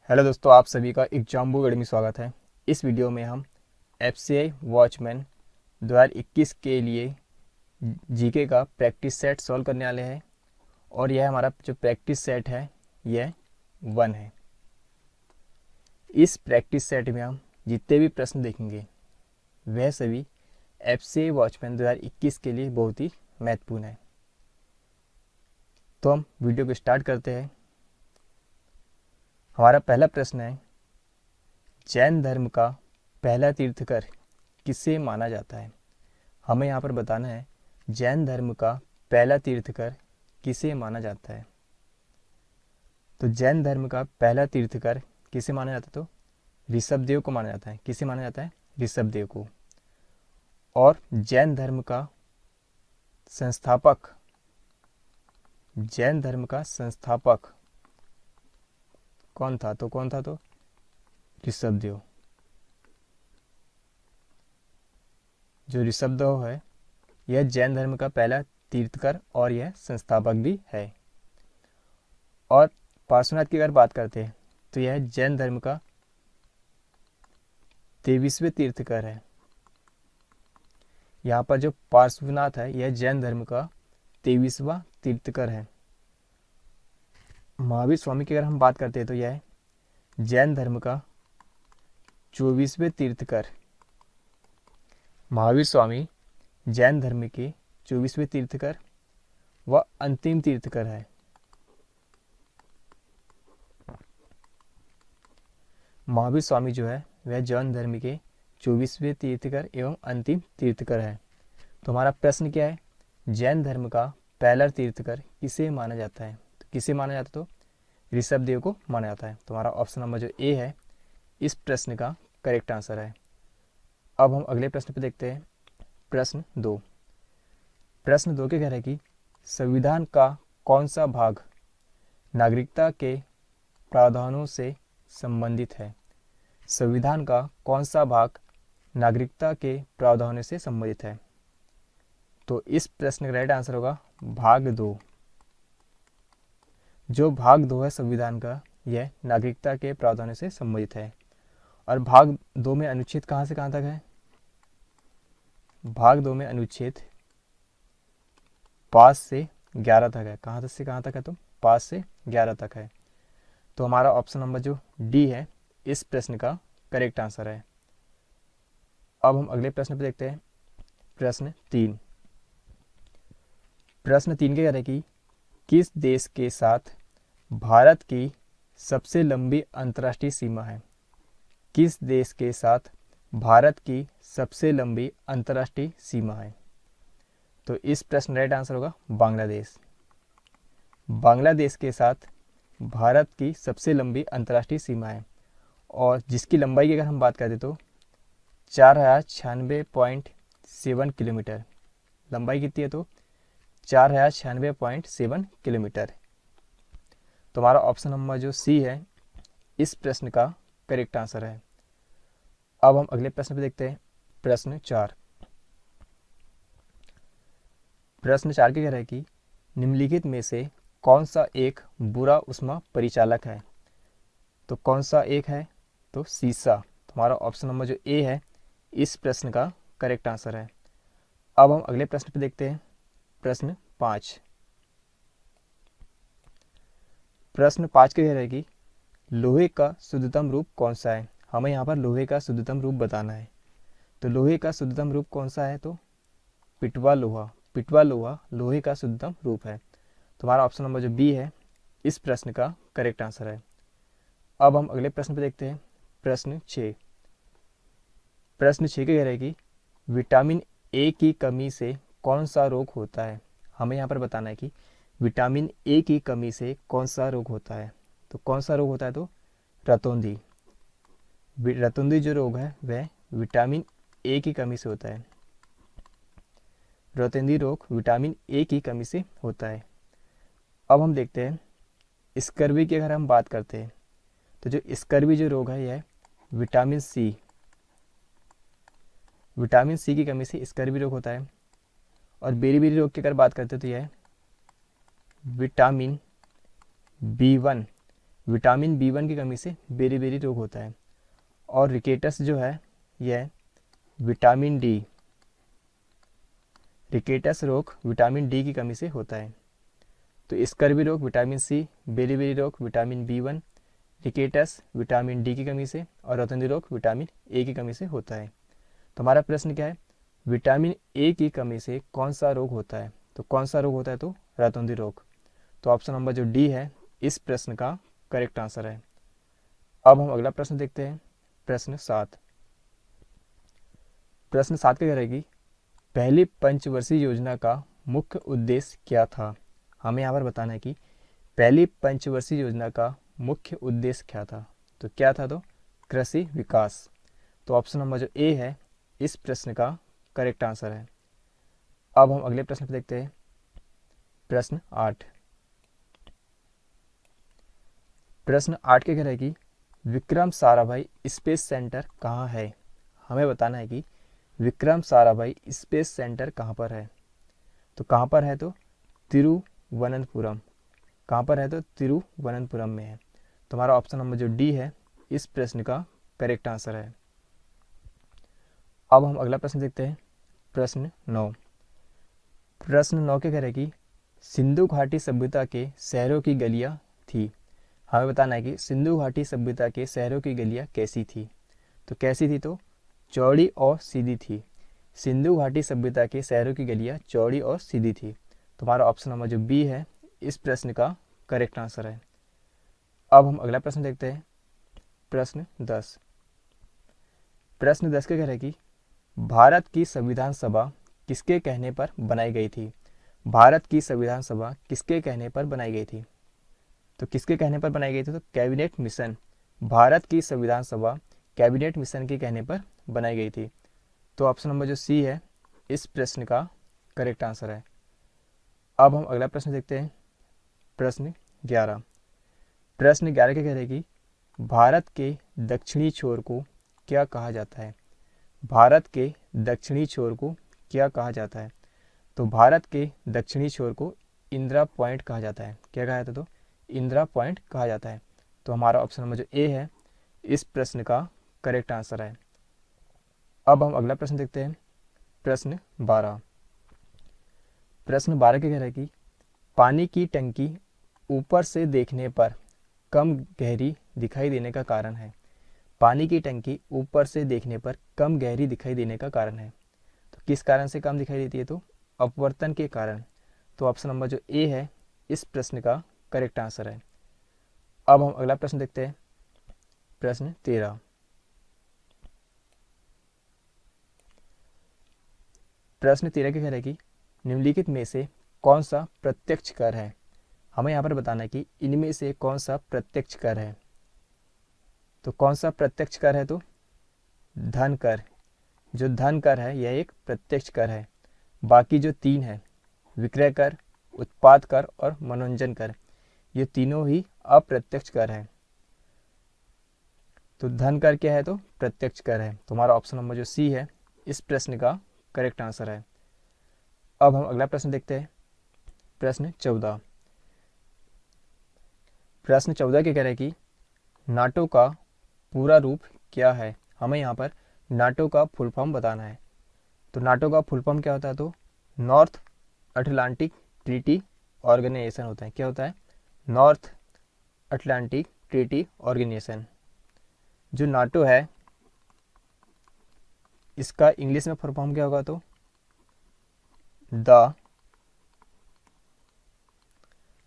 Hello दोस्तों, आप सभी का एग्जाम बुक अकेडमी स्वागत है। इस वीडियो में हम एफसीआई वॉचमैन 2021 के लिए जीके का प्रैक्टिस सेट सॉल्व करने वाले हैं। और यह हमारा जो प्रैक्टिस सेट है यह 1 है। इस प्रैक्टिस सेट में हम जितने भी प्रश्न देखेंगे वह सभी एफसीआई वॉचमैन 2021 के लिए बहुत ही महत्वपूर्ण है। तो हम वीडियो को स्टार्ट करते हैं। हमारा पहला प्रश्न है, जैन धर्म का पहला तीर्थकर किसे माना जाता है। हमें यहाँ पर बताना है जैन धर्म का पहला तीर्थकर किसे माना जाता है। तो जैन धर्म का पहला तीर्थकर किसे माना जाता है, तो ऋषभदेव को माना जाता है। किसे माना जाता है? ऋषभदेव को। और जैन धर्म का संस्थापक, जैन धर्म का संस्थापक कौन था? तो ऋषभदेव। जो ऋषभदेव है यह जैन धर्म का पहला तीर्थकर और यह संस्थापक भी है। और पार्श्वनाथ की अगर बात करते हैं तो यह जैन धर्म का 23वें तीर्थकर है। यहाँ पर जो पार्श्वनाथ है यह जैन धर्म का 23वां तीर्थकर है। महावीर स्वामी की अगर हम बात करते हैं तो यह जैन धर्म का 24वें तीर्थकर। महावीर स्वामी जैन धर्म के 24वें तीर्थकर व अंतिम तीर्थकर है। महावीर स्वामी जो है वह जैन धर्म के 24वें तीर्थकर एवं अंतिम तीर्थकर है। तो हमारा प्रश्न क्या है? जैन धर्म का पहला तीर्थकर किसे माना जाता है? तो किसे माना जाता है? तो ऋषभदेव को माना जाता है। तो हमारा ऑप्शन नंबर जो ए है इस प्रश्न का करेक्ट आंसर है। अब हम अगले प्रश्न पे देखते हैं। प्रश्न 2। प्रश्न 2 के कह रहे हैं कि संविधान का कौन सा भाग नागरिकता के प्रावधानों से संबंधित है। संविधान का कौन सा भाग नागरिकता के प्रावधानों से संबंधित है? तो इस प्रश्न का राइट आंसर होगा भाग 2। जो भाग 2 है संविधान का यह नागरिकता के प्रावधानों से संबंधित है। और भाग 2 में अनुच्छेद कहाँ से कहाँ तक है? भाग 2 में अनुच्छेद 5 से 11 तक है। कहाँ से कहाँ तक है? तो 5 से 11 तक है। तो हमारा ऑप्शन नंबर जो डी है इस प्रश्न का करेक्ट आंसर है। अब हम अगले प्रश्न पे देखते हैं। प्रश्न 3। प्रश्न 3 के कह रहे हैं कि किस देश के साथ भारत की सबसे लंबी अंतर्राष्ट्रीय सीमा है। किस देश के साथ भारत की सबसे लंबी अंतर्राष्ट्रीय सीमा है? तो इस प्रश्न राइट आंसर होगा बांग्लादेश। बांग्लादेश के साथ भारत की सबसे लंबी अंतर्राष्ट्रीय सीमा है और जिसकी लंबाई की अगर हम बात करें तो 4096.7 किलोमीटर लंबाई कितनी है? तो 4096.7 किलोमीटर। तो हमारा ऑप्शन नंबर जो सी है इस प्रश्न का करेक्ट आंसर है। अब हम अगले प्रश्न पे देखते हैं। प्रश्न 4। प्रश्न 4 के कह रहे हैं कि निम्नलिखित में से कौन सा एक बुरा ऊष्मा परिचालक है? तो कौन सा एक है? तो शीशा। तो हमारा ऑप्शन नंबर जो ए है इस प्रश्न का करेक्ट आंसर है। अब हम अगले प्रश्न पे देखते हैं। प्रश्न 5। प्रश्न 5 के कह रहे हैं कि लोहे का शुद्धतम रूप कौन सा है? हमें यहाँ पर लोहे का शुद्धतम रूप बताना है। तो लोहे का शुद्धतम रूप कौन सा है? तो पिटवा लोहा। पिटवा लोहा लोहे का शुद्धतम रूप है। तो हमारा ऑप्शन नंबर जो बी है इस प्रश्न का करेक्ट आंसर है। अब हम अगले प्रश्न पे देखते हैं। प्रश्न 6। प्रश्न 6 के कह रहे हैं कि विटामिन ए की कमी से कौन सा रोग होता है? हमें यहाँ पर बताना है कि विटामिन ए की कमी से कौन सा रोग होता है। तो कौन सा रोग होता है? तो रतौंधी। रतौंधी जो रोग है वह विटामिन ए की कमी से होता है। रतौंधी रोग विटामिन ए की कमी से होता है। अब हम देखते हैं स्कर्वी की अगर हम बात करते हैं तो जो स्कर्वी जो रोग है यह विटामिन सी की कमी से स्कर्वी रोग होता है। और बेरी रोग की अगर बात करते हैं तो यह विटामिन B1 विटामिन B1 की कमी से बेरी-बेरी रोग होता है। और रिकेटस जो है यह विटामिन डी, रिकेटस रोग विटामिन डी की कमी से होता है। तो स्कर्वी रोग विटामिन सी, बेरी-बेरी रोग vitamin B1, rickets vitamin D की कमी से और रतुंधी रोग विटामिन ए की कमी से होता है। तो हमारा प्रश्न क्या है, विटामिन ए की कमी से कौन सा रोग होता है? तो कौन सा रोग होता है? तो रतुंधी रोग। तो ऑप्शन नंबर जो डी है इस प्रश्न का करेक्ट आंसर है। अब हम अगला प्रश्न देखते हैं, प्रश्न 7। प्रश्न 7 क्या करेगी, पहली पंचवर्षीय योजना का मुख्य उद्देश्य क्या था? हमें यहाँ पर बताना है कि पहली पंचवर्षीय योजना का मुख्य उद्देश्य क्या था। तो क्या था? तो कृषि विकास। तो ऑप्शन नंबर जो ए है इस प्रश्न का करेक्ट आंसर है। अब हम अगले प्रश्न पर देखते हैं, प्रश्न 8। प्रश्न 8 के कह रहा है कि विक्रम साराभाई स्पेस सेंटर कहाँ है? हमें बताना है कि विक्रम साराभाई स्पेस सेंटर कहाँ पर है। तो कहाँ पर है? तो तिरुवनंतपुरम। कहाँ पर है? तो तिरुवनंतपुरम में है। तो हमारा ऑप्शन नंबर जो डी है इस प्रश्न का करेक्ट आंसर है। अब हम अगला प्रश्न देखते हैं, प्रश्न 9। प्रश्न 9 के कह रहे कि सिंधु घाटी सभ्यता के शहरों की गलियाँ थी। हमें बताना है कि सिंधु घाटी सभ्यता के शहरों की गलियाँ कैसी थी। तो कैसी थी? तो चौड़ी और सीधी थी। सिंधु घाटी सभ्यता के शहरों की गलियाँ चौड़ी और सीधी थी। तो हमारा ऑप्शन नंबर जो बी है इस प्रश्न का करेक्ट आंसर है। अब हम अगला प्रश्न देखते हैं, प्रश्न 10। प्रश्न 10 के कह रहे हैं कि भारत की संविधान सभा किसके कहने पर बनाई गई थी? भारत की संविधान सभा किसके कहने पर बनाई गई थी? तो किसके कहने पर बनाई गई थी? तो कैबिनेट मिशन। भारत की संविधान सभा कैबिनेट मिशन के कहने पर बनाई गई थी। तो ऑप्शन नंबर जो सी है इस प्रश्न का करेक्ट आंसर है। अब हम अगला प्रश्न देखते हैं, प्रश्न 11। प्रश्न 11 के कह रहे हैं कि भारत के दक्षिणी छोर को क्या कहा जाता है? भारत के दक्षिणी छोर को क्या कहा जाता है? तो भारत के दक्षिणी छोर को इंदिरा पॉइंट कहा जाता है। क्या कहा जाता है? तो इंदिरा पॉइंट कहा जाता है। तो हमारा ऑप्शन नंबर जो ए है इस प्रश्न का करेक्ट आंसर है। अब हम अगला प्रश्न देखते हैं, प्रश्न 12। प्रश्न 12 के कह रहा है कि पानी की टंकी ऊपर से देखने पर कम गहरी दिखाई देने का कारण है। पानी की टंकी ऊपर से देखने पर कम गहरी दिखाई देने का कारण है। तो किस कारण से कम दिखाई देती है? तो अपवर्तन के कारण। तो ऑप्शन नंबर जो ए है इस प्रश्न का करेक्ट आंसर है। अब हम अगला प्रश्न देखते हैं, प्रश्न 13। प्रश्न 13 के कह रहे हैं कि निम्नलिखित में से कौन सा प्रत्यक्ष कर है? हमें यहाँ पर बताना है कि इनमें से कौन सा प्रत्यक्ष कर है। तो कौन सा प्रत्यक्ष कर है? तो धन कर। जो धन कर है यह एक प्रत्यक्ष कर है। बाकी जो 3 है, विक्रय कर, उत्पाद कर और मनोरंजन कर, ये तीनों ही अप्रत्यक्ष कर है। तो धन कर क्या है? तो प्रत्यक्ष कर है। तो हमारा ऑप्शन नंबर जो सी है इस प्रश्न का करेक्ट आंसर है। अब हम अगला प्रश्न देखते हैं, प्रश्न 14। प्रश्न 14 के कह रहे हैं कि नाटो का पूरा रूप क्या है? हमें यहाँ पर नाटो का फुल फॉर्म बताना है। तो नाटो का फुल फॉर्म क्या होता है? तो नॉर्थ अटलांटिक ट्रीटी ऑर्गेनाइजेशन होता है। क्या होता है? North Atlantic Treaty Organisation. जो नाटो है इसका इंग्लिश में फुल फॉर्म क्या होगा? तो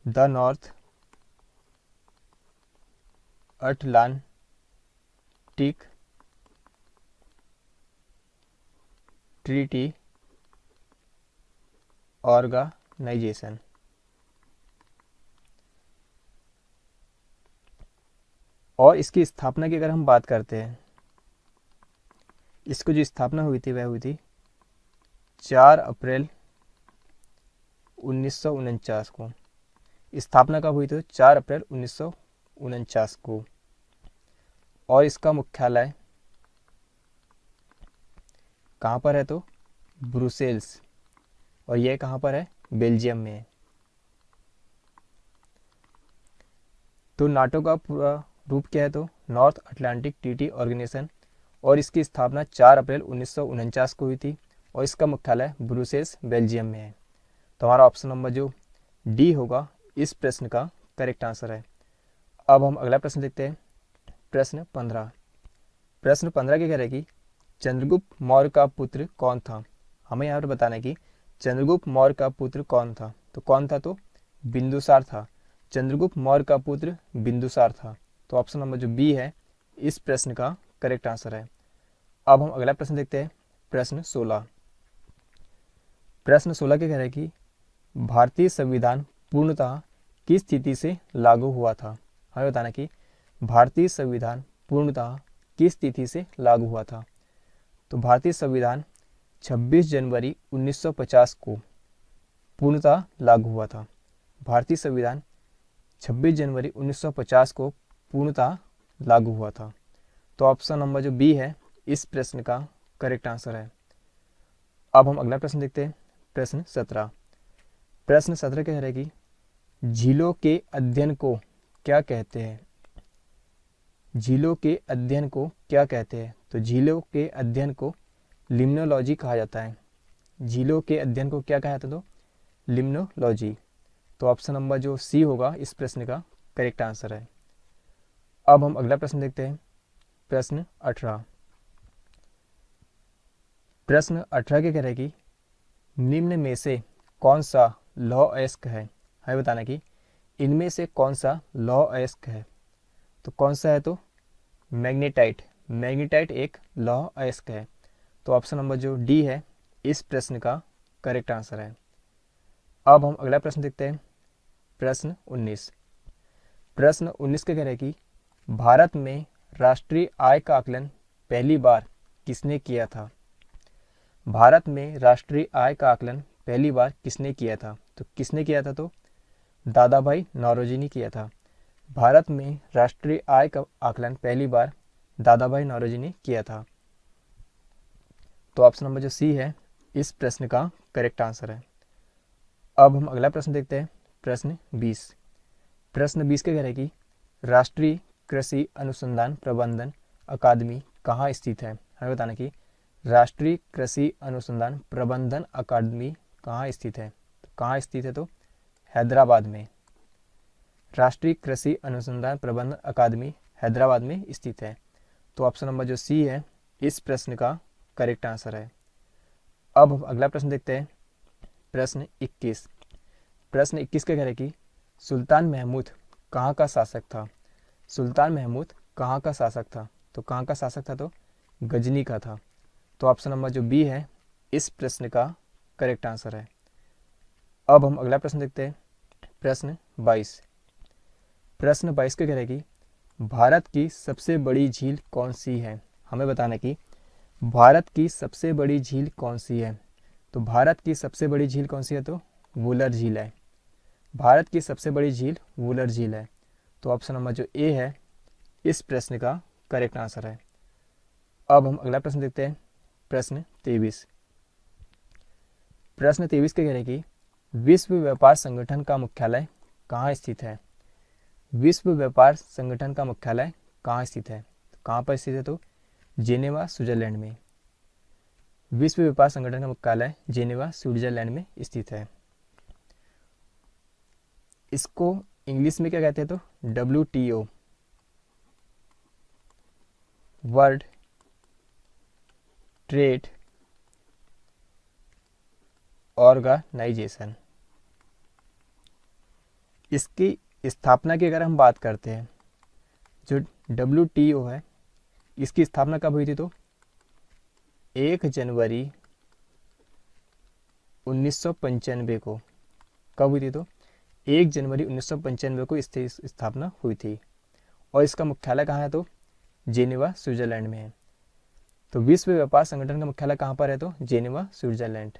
the North Atlantic Treaty Organisation. और इसकी स्थापना की अगर हम बात करते हैं, इसको जो स्थापना हुई थी वह हुई थी 4 अप्रैल 1949 को। स्थापना कब हुई? तो 4 अप्रैल 1949 को। और इसका मुख्यालय कहाँ पर है? तो ब्रुसेल्स। और यह कहाँ पर है? बेल्जियम में है। तो नाटो का पूरा रूप क्या है? तो नॉर्थ अटलांटिक ट्रीटी ऑर्गेनाइजेशन, और इसकी स्थापना 4 अप्रैल 1949 को हुई थी, और इसका मुख्यालय ब्रुसेल्स बेल्जियम में है। तो हमारा ऑप्शन नंबर जो डी होगा इस प्रश्न का करेक्ट आंसर है। अब हम अगला प्रश्न देखते हैं, प्रश्न 15। प्रश्न 15 क्या कह रहा है कि चंद्रगुप्त मौर्य का पुत्र कौन था? हमें यहाँ पर बताना है कि चंद्रगुप्त मौर्य का पुत्र कौन था। तो कौन था? तो बिंदुसार था। चंद्रगुप्त मौर्य का पुत्र बिंदुसार था। तो ऑप्शन नंबर जो बी है इस प्रश्न का करेक्ट आंसर है। अब हम अगला प्रश्न देखते हैं, प्रश्न 16। प्रश्न 16 क्या कह रहा है कि भारतीय संविधान पूर्णतः किस तिथि से लागू हुआ था? हमें बताना कि भारतीय संविधान पूर्णतः किस तिथि से लागू हुआ था। तो भारतीय संविधान 26 जनवरी 1950 को पूर्णतः लागू हुआ था। भारतीय संविधान 26 जनवरी 1950 को पूर्णतः लागू हुआ था। तो ऑप्शन नंबर जो बी है इस प्रश्न का करेक्ट आंसर है। अब हम अगला प्रश्न देखते हैं, प्रश्न 17। प्रश्न 17 कह रहा है कि झीलों के अध्ययन को क्या कहते हैं? झीलों के अध्ययन को क्या कहते हैं? तो झीलों के अध्ययन को लिम्नोलॉजी कहा जाता है। झीलों के अध्ययन को क्या कहा जाता है? तो लिम्नोलॉजी। तो ऑप्शन नंबर जो सी होगा इस प्रश्न का करेक्ट आंसर है। अब हम अगला प्रश्न देखते हैं, प्रश्न 18। प्रश्न 18 क्या कह रहा है कि निम्न में से कौन सा लौह अयस्क है? हमें बताना कि इनमें से कौन सा लौह अयस्क है। तो कौन सा है? तो मैग्नेटाइट। मैग्नेटाइट एक लौह अयस्क है। तो ऑप्शन नंबर जो डी है इस प्रश्न का करेक्ट आंसर है। अब हम अगला प्रश्न देखते हैं, प्रश्न 19। प्रश्न 19 क्या कह रहा है कि भारत में राष्ट्रीय आय का आकलन पहली बार किसने किया था? भारत में राष्ट्रीय आय का आकलन पहली बार किसने किया था? तो किसने किया था? तो दादा भाई नौरोजी ने किया था। भारत में राष्ट्रीय आय का आकलन पहली बार दादा भाई नौरोजी ने किया था। तो ऑप्शन नंबर जो सी है इस प्रश्न का करेक्ट आंसर है। अब हम अगला प्रश्न देखते हैं, प्रश्न 20। प्रश्न 20 क्या कह रहा है कि राष्ट्रीय कृषि अनुसंधान प्रबंधन अकादमी कहाँ स्थित है? हमें बताना कि राष्ट्रीय कृषि अनुसंधान प्रबंधन अकादमी कहाँ स्थित है। तो कहाँ स्थित है? तो हैदराबाद में। राष्ट्रीय कृषि अनुसंधान प्रबंधन अकादमी हैदराबाद में स्थित है। तो ऑप्शन नंबर जो सी है इस प्रश्न का करेक्ट आंसर है। अब हम अगला प्रश्न देखते हैं, प्रश्न 21। प्रश्न 21 क्या कह रहा है कि सुल्तान महमूद कहाँ का शासक था? सुल्तान महमूद कहाँ का शासक था? तो कहाँ का शासक था? तो गजनी का था। तो ऑप्शन नंबर जो बी है इस प्रश्न का करेक्ट आंसर है। अब हम अगला प्रश्न देखते हैं, प्रश्न 22। प्रश्न 22 क्या कह रहा है कि भारत की सबसे बड़ी झील कौन सी है? हमें बताना कि भारत की सबसे बड़ी झील कौन सी है। तो भारत की सबसे बड़ी झील कौन सी है? तो वुलर झील है। भारत की सबसे बड़ी झील वुलर झील है। तो ऑप्शन नंबर जो ए है इस प्रश्न का करेक्ट आंसर है। अब हम अगला प्रश्न देखते हैं, प्रश्न 23। प्रश्न 23 क्या कह रहे हैं कि विश्व व्यापार संगठन का मुख्यालय कहाँ स्थित है? विश्व व्यापार संगठन का मुख्यालय कहाँ स्थित है? कहाँ पर स्थित है? तो जेनेवा स्विट्जरलैंड में। विश्व व्यापार संगठन का मुख्यालय जेनेवा स्विट्जरलैंड में स्थित है। इसको इंग्लिश में क्या कहते हैं? तो WTO, वर्ल्ड ट्रेड ऑर्गेनाइजेशन। इसकी स्थापना की अगर हम बात करते हैं, जो WTO है इसकी स्थापना कब हुई थी? तो 1 जनवरी 1995 को। कब हुई थी? तो 1 जनवरी 1995 को इसकी स्थापना हुई थी। और इसका मुख्यालय कहाँ है? तो जेनेवा स्विट्जरलैंड में है। तो विश्व व्यापार संगठन का मुख्यालय कहाँ पर है? तो जेनेवा स्विट्जरलैंड।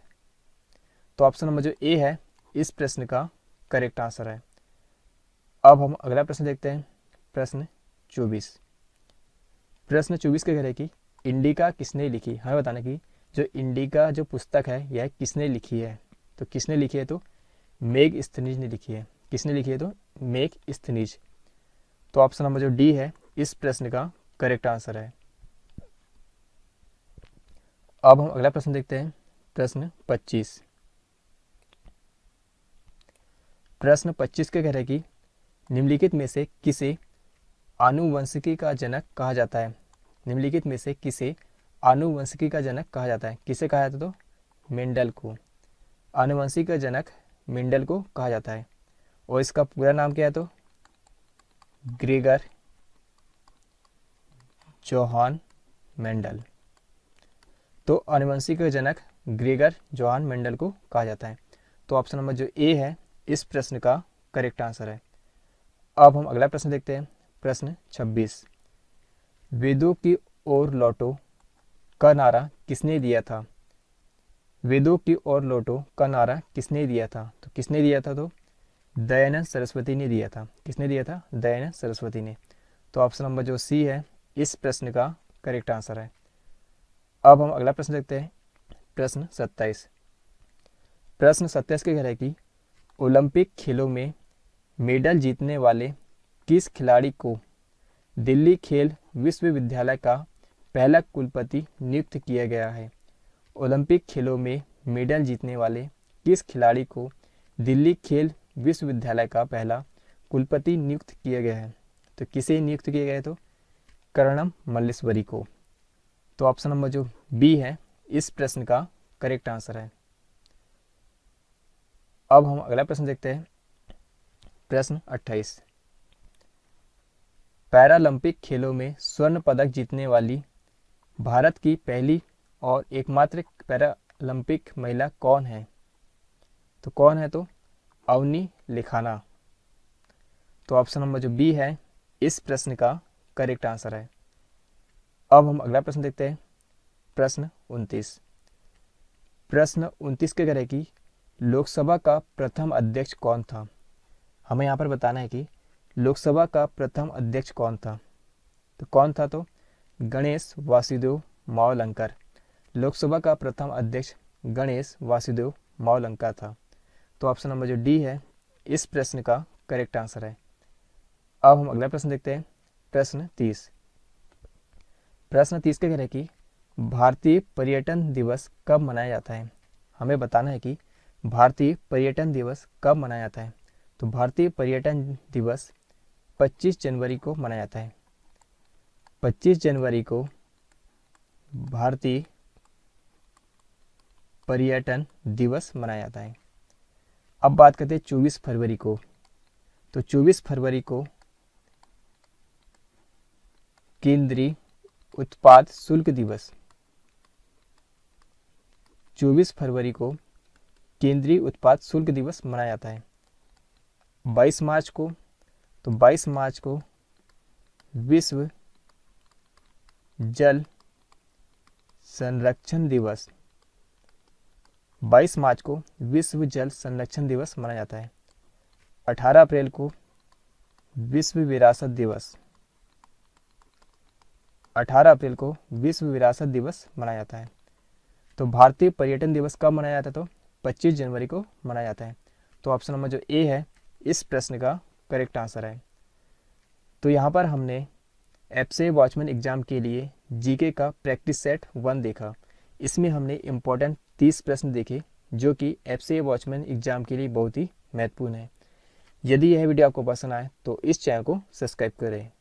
तो ऑप्शन नंबर जो ए है इस प्रश्न का करेक्ट आंसर है। अब हम अगला प्रश्न देखते हैं, प्रश्न 24। प्रश्न 24 क्या कह रहा है कि इंडिका किसने लिखी? हमें बताना कि जो इंडिका जो पुस्तक है यह किसने लिखी है? तो किसने लिखी है? तो मेग स्थनीज ने लिखी है। किसने लिखी है? तो मेग स्थनीज। तो ऑप्शन नंबर जो डी है इस प्रश्न का करेक्ट आंसर है। अब हम अगला प्रश्न देखते हैं, प्रश्न 25। प्रश्न 25 के कह रहे कि निम्नलिखित में से किसे आनुवंशिकी का जनक कहा जाता है। निम्नलिखित में से किसे आनुवंशिकी का जनक कहा जाता है। किसे कहा जाता है? तो मेंडल को। आनुवंशिकी का जनक मेंडल को कहा जाता है और इसका पूरा नाम क्या है? तो ग्रेगर जोहान मेंडल। तो आनुवंशिकी का जनक ग्रेगर जोहान मेंडल को कहा जाता है। तो ऑप्शन नंबर जो ए है इस प्रश्न का करेक्ट आंसर है। अब हम अगला प्रश्न देखते हैं, प्रश्न 26। वेदों की ओर लौटो का नारा किसने दिया था। वेदों की ओर लौटो का नारा किसने दिया था? तो किसने दिया था? तो दयानंद सरस्वती ने दिया था। किसने दिया था? दयानंद सरस्वती ने। तो ऑप्शन नंबर जो सी है इस प्रश्न का करेक्ट आंसर है। अब हम अगला प्रश्न देखते हैं, प्रश्न 27। प्रश्न 27 के कह रहा है कि ओलंपिक खेलों में मेडल जीतने वाले किस खिलाड़ी को दिल्ली खेल विश्वविद्यालय का पहला कुलपति नियुक्त किया गया है। ओलंपिक खेलों में मेडल जीतने वाले किस खिलाड़ी को दिल्ली खेल विश्वविद्यालय का पहला कुलपति नियुक्त किया गया है। तो किसे नियुक्त किया गया है? तो कर्णम मल्लेश्वरी को। तो ऑप्शन नंबर जो बी है इस प्रश्न का करेक्ट आंसर है। अब हम अगला प्रश्न देखते हैं, प्रश्न 28। पैरालंपिक खेलों में स्वर्ण पदक जीतने वाली भारत की पहली और एकमात्र पैरालंपिक महिला कौन है? तो कौन है? तो अवनी लिखाना। तो ऑप्शन नंबर जो बी है इस प्रश्न का करेक्ट आंसर है। अब हम अगला प्रश्न देखते हैं, प्रश्न 29। प्रश्न 29 के कह रहे कि लोकसभा का प्रथम अध्यक्ष कौन था। हमें यहाँ पर बताना है कि लोकसभा का प्रथम अध्यक्ष कौन था। तो कौन था? तो गणेश वासुदेव मावलंकर। लोकसभा का प्रथम अध्यक्ष गणेश वासुदेव मावलंकर था। तो ऑप्शन नंबर जो डी है इस प्रश्न का करेक्ट आंसर है। अब हम अगला प्रश्न देखते हैं, प्रश्न 30। प्रश्न 30 के कह रहे कि भारतीय पर्यटन दिवस कब मनाया जाता है। हमें बताना है कि भारतीय पर्यटन दिवस कब मनाया जाता है। तो भारतीय पर्यटन दिवस 25 जनवरी को मनाया जाता है। 25 जनवरी को भारतीय पर्यटन दिवस मनाया जाता है। अब बात करते हैं 24 फरवरी को। तो 24 फरवरी को केंद्रीय उत्पाद शुल्क दिवस। 24 फरवरी को केंद्रीय उत्पाद शुल्क दिवस मनाया जाता है। 22 मार्च को, तो 22 मार्च को विश्व जल संरक्षण दिवस। 22 मार्च को विश्व जल संरक्षण दिवस मनाया जाता है। 18 अप्रैल को विश्व विरासत दिवस। 18 अप्रैल को विश्व विरासत दिवस मनाया जाता है। तो भारतीय पर्यटन दिवस कब मनाया जाता है? तो 25 जनवरी को मनाया जाता है। तो ऑप्शन नंबर जो ए है इस प्रश्न का करेक्ट आंसर है। तो यहाँ पर हमने एफसीआई वॉचमैन एग्जाम के लिए जीके का प्रैक्टिस सेट 1 देखा। इसमें हमने इम्पोर्टेंट 30 प्रश्न देखे जो कि एफसीआई वॉचमैन एग्जाम के लिए बहुत ही महत्वपूर्ण है। यदि यह वीडियो आपको पसंद आए तो इस चैनल को सब्सक्राइब करें।